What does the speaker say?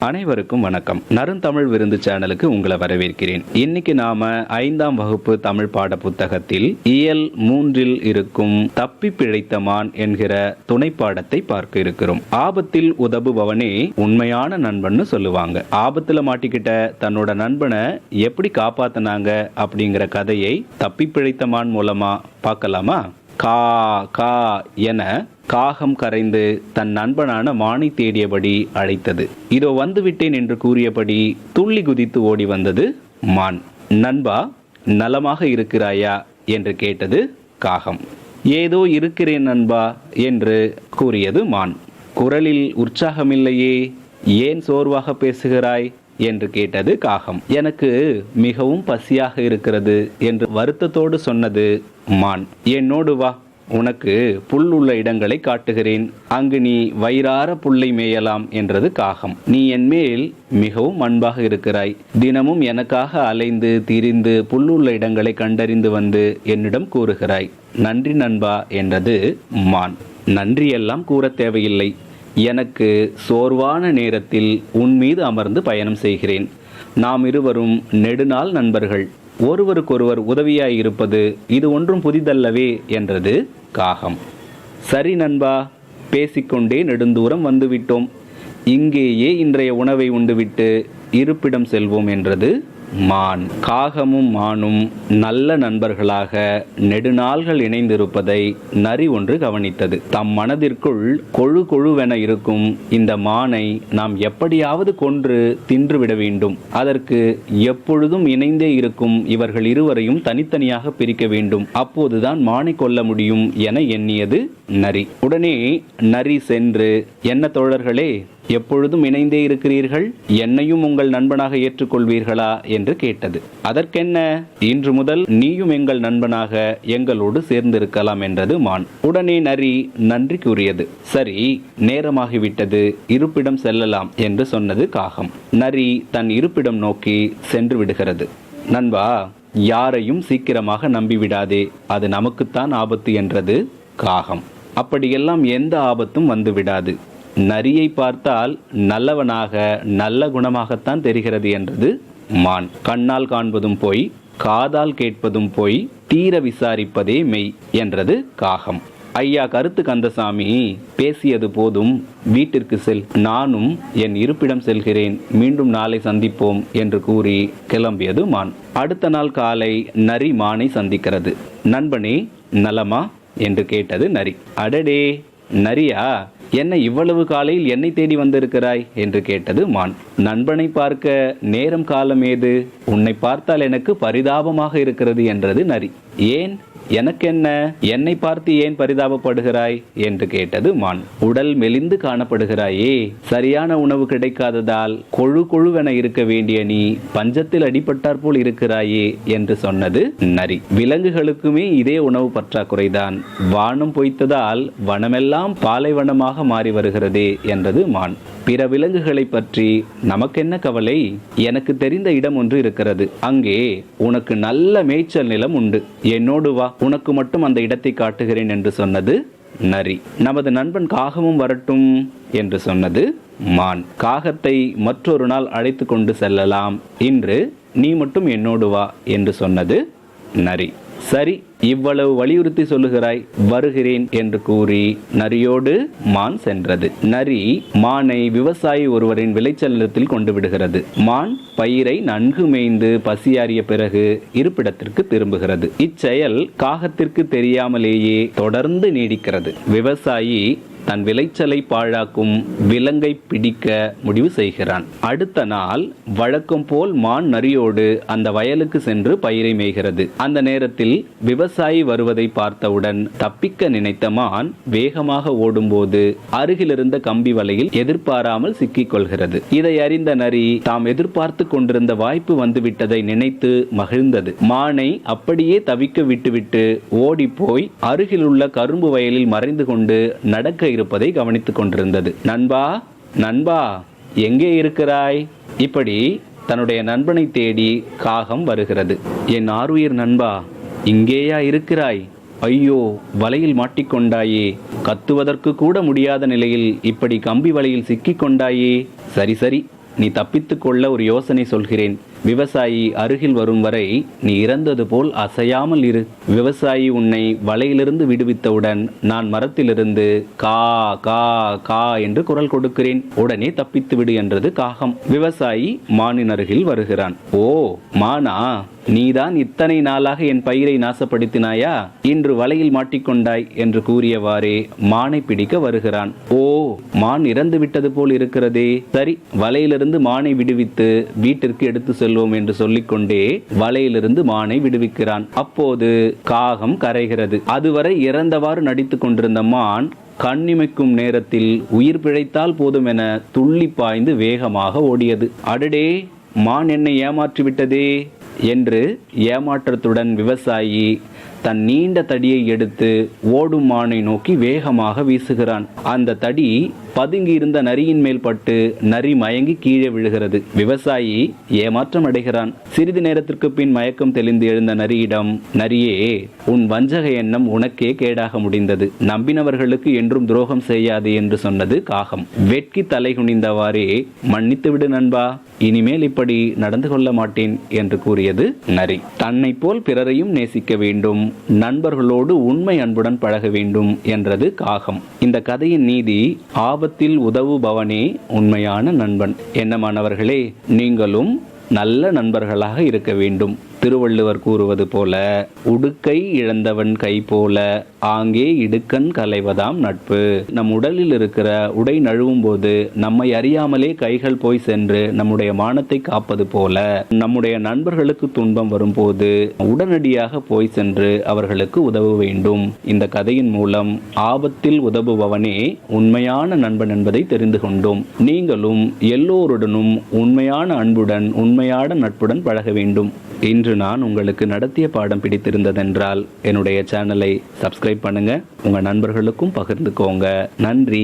அனைவருக்கும் வணக்கம். நருந்தமிழ் விருந்து சேனலுக்கு உங்களை வரவேற்கிறேன். இன்னைக்கு நாம 5ஆம் வகுப்பு தமிழ் பாட புத்தகத்தில் இயல் 3இல் இருக்கும் தப்பி பிழைத்த மான் என்கிற துணை பாடத்தை பார்க்க இருக்கிறோம். ஆபத்தில் உதவுபவனே உண்மையான நண்பன்னு சொல்லுவாங்க. ஆபத்துல மாட்டிக்கிட்ட தன்னோட நண்பனை எப்படி காப்பாத்தினாங்க அப்படிங்கிற கதையை தப்பி பிழைத்த மான் மூலமா பார்க்கலாமா? கா கா என காகம் கரைந்து தன் நண்பனான மானை தேடியபடி அழைத்தது. இதோ வந்துவிட்டேன் என்று கூறியபடி துள்ளி குதித்து ஓடி வந்தது மான். நண்பா, நலமாக இருக்கிறாயா என்று கேட்டது காகம். ஏதோ இருக்கிறேன் நண்பா என்று கூறியது மான். குரலில் உற்சாகமில்லையே, ஏன் சோர்வாக பேசுகிறாய் என்று கேட்டது காகம். எனக்கு மிகவும் பசியாக இருக்கிறது என்று வருத்தத்தோடு சொன்னது மான். என்னோடு வா, உனக்கு புல் உள்ள இடங்களை காட்டுகிறேன், அங்கு நீ வயிறார புல்லை மேயலாம் என்றது காகம். நீ என் மேல் மிகவும் அன்பாக இருக்கிறாய். தினமும் எனக்காக அலைந்து திரிந்து புல்லுள்ள இடங்களை கண்டறிந்து வந்து என்னிடம் கூறுகிறாய். நன்றி நண்பா என்றது மான். நன்றியெல்லாம் கூற தேவையில்லை. எனக்கு சோர்வான நேரத்தில் உன் மீது அமர்ந்து பயணம் செய்கிறேன். நாம் இருவரும் நெடுநாள் நண்பர்கள். ஒருவருக்கொருவர் உதவியாய் இருப்பது இது ஒன்றும் புதிதல்லவே என்றது காகம். சரி நண்பா, பேசிக்கொண்டே நெடுந்தூரம் வந்துவிட்டோம். இங்கேயே இன்றைய உணவை உண்டுவிட்டு இருப்பிடம் செல்வோம் என்றது மான். காகமும் மானும் நல்ல நண்பர்களாக நெடுநாள்கள் இணைந்திருப்பதை நரி ஒன்று கவனித்தது. தம் மனதிற்குள் கொழு கொழுவென இருக்கும் இந்த மானை நாம் எப்படியாவது கொன்று தின்றுவிட வேண்டும். அதற்கு எப்பொழுதும் இணைந்தே இருக்கும் இவர்கள் இருவரையும் தனித்தனியாக பிரிக்க வேண்டும். அப்போதுதான் மானை கொல்ல முடியும் என எண்ணியது நரி. உடனே நரி சென்று, என்ன தோழர்களே, எப்பொழுதும் இணைந்தே இருக்கிறீர்கள், என்னையும் உங்கள் நண்பனாக ஏற்றுக்கொள்வீர்களா என்று கேட்டது. அதற்கென்ன, இன்று முதல் நீயும் எங்கள் நண்பனாக எங்களோடு சேர்ந்திருக்கலாம் என்றது மான். உடனே நரி நன்றி கூறியது. சரி, நேரமாகிவிட்டது, இருப்பிடம் செல்லலாம் என்று சொன்னது காகம். நரி தன் இருப்பிடம் நோக்கி சென்று விடுகிறது. நண்பா, யாரையும் சீக்கிரமாக நம்பிவிடாதே, அது நமக்குத்தான் ஆபத்து என்றது காகம். அப்படியெல்லாம் எந்த ஆபத்தும் வந்து விடாது. நரியை பார்த்தால் நல்லவனாக நல்ல குணமாகத்தான் தெரிகிறது என்றது மான். கண்ணால் காண்பதும் போய், காதால் கேட்பதும் போய், தீர விசாரிப்பதே மெய் என்றது காகம். ஐயா கருத்து கந்தசாமி, பேசியது போதும், வீட்டிற்கு செல். நானும் என் இருப்பிடம் செல்கிறேன். மீண்டும் நாளை சந்திப்போம் என்று கூறி கிளம்பியது மான். அடுத்த நாள் காலை நரி மானை சந்திக்கிறது. நண்பனே, நலமா என்று கேட்டது நரி. அடடே, நரியா, என்ன இவ்வளவு காலையில் என்னை தேடி வந்திருக்கிறாய் என்று கேட்டது மான். நண்பனை பார்க்க நேரம் காலம் ஏது? உன்னை பார்த்தால் எனக்கு பரிதாபமாக இருக்கிறது என்றது நரி. ஏன், எனக்கென்ன, என்னை பார்த்து ஏன் பரிதாபப்படுகிறாய் என்று கேட்டது மான். உடல் மெலிந்து காணப்படுகிறாயே, சரியான உணவு கிடைக்காததால் கொழு கொழுவென இருக்க வேண்டிய நீ பஞ்சத்தில் அடிபட்டார் போல் இருக்கிறாயே என்று சொன்னது நரி. விலங்குகளுக்குமே இதே உணவு பற்றாக்குறைதான். வானம் பொய்த்ததால் வனமெல்லாம் பாலைவனமாக மாறி வருகிறதே என்றது மான். பிற விலங்குகளை பற்றி நமக்கென்ன கவலை? எனக்கு தெரிந்த இடம் ஒன்று இருக்கிறது. அங்கே உனக்கு நல்ல மேய்ச்சல் நிலம் உண்டு. என்னோடு வா, உனக்கு மட்டும் அந்த இடத்தை காட்டுகிறேன் என்று சொன்னது நரி. நமது நண்பன் காகமும் வரட்டும் என்று சொன்னது மான். காகத்தை மற்றொரு நாள் அழைத்து கொண்டு செல்லலாம், இன்று நீ மட்டும் என்னோடு வா என்று சொன்னது நரி. சரி, இவ்வளவு வலியுறுத்தி சொல்லுகிறாய், வருகிறேன் என்று கூறி நரியோடு மான் சென்றது. நரி மானை விவசாயி ஒருவரின் விளைச்சல் நிலத்தில் கொண்டு விடுகிறது. மான் பயிரை நன்கு மேய்ந்து பசியாறிய பிறகு இருப்பிடத்திற்கு திரும்புகிறது. இச்செயல் காகத்திற்கு தெரியாமலேயே தொடர்ந்து நீடிக்கிறது. விவசாயி தன் விளைச்சலை பாழாக்கும் விலங்கை பிடிக்க முடிவு செய்கிறான். அடுத்த நாள் வழக்கம் போல் மான் நரியோடு அந்த வயலுக்கு சென்று பயிரை மேய்கிறது. அந்த நேரத்தில் விவசாயி வருவதை பார்த்தவுடன் தப்பிக்க நினைத்த மான் வேகமாக ஓடும்போது அருகிலிருந்த கம்பி வலையில் எதிர்பாராமல் சிக்கிக் கொள்கிறது. இதை அறிந்த நரி தாம் எதிர்பார்த்து கொண்டிருந்த வாய்ப்பு வந்துவிட்டதை நினைத்து மகிழ்ந்தது. மானை அப்படியே தவிக்க விட்டுவிட்டு ஓடி போய் அருகில் உள்ள கரும்பு வயலில் மறைந்து கொண்டு நடக்க இருப்பதை கவனித்துக் கொண்டிருந்தது. நண்பா, நண்பா, எங்கே இருக்கிறாய்? இப்படி தன்னுடைய நண்பனை தேடி காகம் வருகிறது. என் ஆருயிர் நண்பா, இங்கேயா இருக்கிறாய்? ஐயோ, வலையில் மாட்டிக்கொண்டாயே, கத்துவதற்கு கூட முடியாத நிலையில் இப்படி கம்பி வலையில் சிக்கிக் கொண்டாயே. சரி சரி, நீ தப்பித்துக் கொள்ள ஒரு யோசனை சொல்கிறேன். விவசாயி அருகில் வரும் வரை நீ இறந்தது போல் அசையாமல் இரு. விவசாயி உன்னை வலையிலிருந்து விடுவித்தவுடன் நான் மரத்திலிருந்து கா கா கா என்று குரல் கொடுக்கிறேன். உடனே தப்பித்து விடு என்றது காகம். விவசாயி மானின் அருகில் வருகிறான். ஓ மானா, நீதான் இத்தனை நாளாக என் பயிரை நாசப்படுத்தினாயா? இன்று வலையில் மாட்டிக்கொண்டாய் என்று கூறியவாறே மானை பிடிக்க வருகிறான். ஓ, மான் இறந்து விட்டது போல் இருக்கிறதே. சரி, வலையிலிருந்து மானை விடுவித்து வீட்டிற்கு எடுத்து செல்வோம் என்று சொல்லிக்கொண்டே வலையிலிருந்து மானை விடுவிக்கிறான். அப்போது காகம் கரைகிறது. அதுவரை இறந்தவாறு நடித்துக் கொண்டிருந்த மான் கண்ணிமைக்கும் நேரத்தில் உயிர் பிழைத்தால் போதும் என துள்ளி பாய்ந்து வேகமாக ஓடியது. அடடே, மான் என்னை ஏமாற்றிவிட்டதே என்று ஏமாற்றத்துடன் விவசாயி தன் நீண்ட தடியை எடுத்து ஓடும் மானை நோக்கி வேகமாக வீசுகிறான். அந்த தடி பதுங்கி இருந்த நரியின் மேல் பட்டு நரி மயங்கி கீழே விழுகிறது. விவசாயி ஏமாற்றம் அடைகிறான். சிறிது நேரத்திற்கு பின் மயக்கம் தெளிந்து எழுந்த நரியிடம், நரியே, உன் வஞ்சக எண்ணம் உனக்கே கேடாக முடிந்தது. நம்பினவர்களுக்கு என்றும் துரோகம் செய்யாது என்று சொன்னது காகம். வெட்கி தலை குனிந்தவாறே, மன்னித்து விடு நண்பா, இனிமேல் இப்படி நடந்து கொள்ள மாட்டேன் என்று கூறியது நரி. தன்னை போல் பிறரையும் நேசிக்க வேண்டும், நண்பர்களோடு உண்மை அன்புடன் பழக வேண்டும் என்றது காகம். இந்த கதையின் நீதி, ஆபத்தில் உதவுபவனே உண்மையான நண்பன். என்ன மாணவர்களே, நீங்களும் நல்ல நண்பர்களாக இருக்க வேண்டும். திருவள்ளுவர் கூறுவது போல, உடுக்கை இழந்தவன் கை போல ஆங்கே இடுக்கண் களைவதாம் நட்பு. நம் உடலில் இருக்கிற உடை நழுவும் போது நம்மை அறியாமலே கைகள் போய் சென்று நம்முடைய மானத்தை காப்பது போல, நம்முடைய நண்பர்களுக்கு துன்பம் வரும்போது உடனடியாக போய் சென்று அவர்களுக்கு உதவ வேண்டும். இந்த கதையின் மூலம் ஆபத்தில் உதவுபவனே உண்மையான நண்பன் என்பதை தெரிந்து கொண்டோம். நீங்களும் எல்லோருடனும் உண்மையான அன்புடன் உண்மையான நட்புடன் பழக வேண்டும். இன்று நான் உங்களுக்கு நடத்திய பாடம் பிடித்திருந்ததென்றால் என்னுடைய சேனலை சப்ஸ்கிரைப் பண்ணுங்க, உங்க நண்பர்களுக்கும் பகிர்ந்துக்கோங்க. நன்றி.